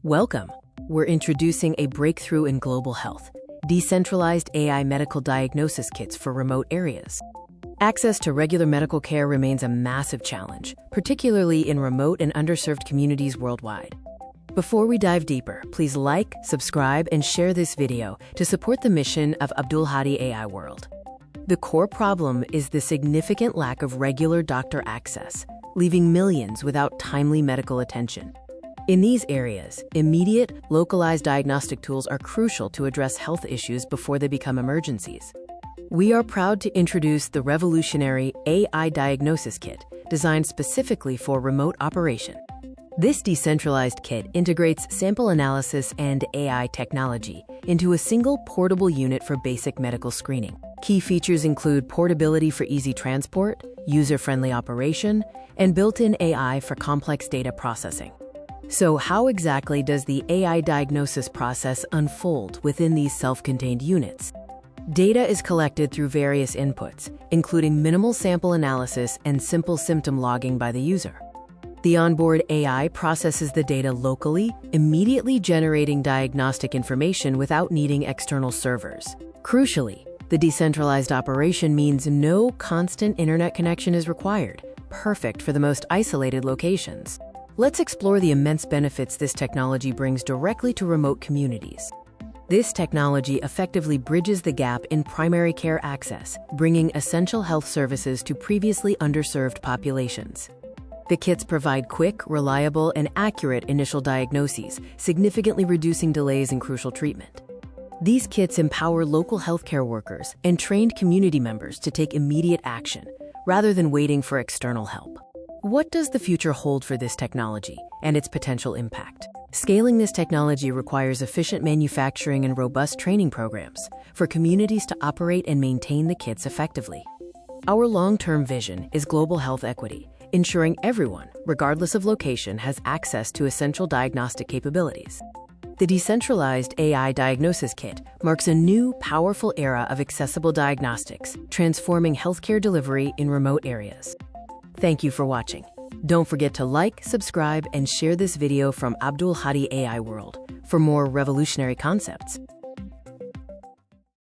Welcome! We're introducing a breakthrough in global health, decentralized AI medical diagnosis kits for remote areas. Access to regular medical care remains a massive challenge, particularly in remote and underserved communities worldwide. Before we dive deeper, please like, subscribe, and share this video to support the mission of Abdul Hadi AI World. The core problem is the significant lack of regular doctor access, leaving millions without timely medical attention. In these areas, immediate, localized diagnostic tools are crucial to address health issues before they become emergencies. We are proud to introduce the revolutionary AI Diagnosis Kit, designed specifically for remote operation. This decentralized kit integrates sample analysis and AI technology into a single portable unit for basic medical screening. Key features include portability for easy transport, user-friendly operation, and built-in AI for complex data processing. So how exactly does the AI diagnosis process unfold within these self-contained units? Data is collected through various inputs, including minimal sample analysis and simple symptom logging by the user. The onboard AI processes the data locally, immediately generating diagnostic information without needing external servers. Crucially, the decentralized operation means no constant internet connection is required, perfect for the most isolated locations. Let's explore the immense benefits this technology brings directly to remote communities. This technology effectively bridges the gap in primary care access, bringing essential health services to previously underserved populations. The kits provide quick, reliable, and accurate initial diagnoses, significantly reducing delays in crucial treatment. These kits empower local healthcare workers and trained community members to take immediate action, rather than waiting for external help. What does the future hold for this technology and its potential impact? Scaling this technology requires efficient manufacturing and robust training programs for communities to operate and maintain the kits effectively. Our long-term vision is global health equity, ensuring everyone, regardless of location, has access to essential diagnostic capabilities. The Decentralized AI Diagnosis Kit marks a new, powerful era of accessible diagnostics, transforming healthcare delivery in remote areas. Thank you for watching. Don't forget to like, subscribe, and share this video from Abdul Hadi AI World for more revolutionary concepts.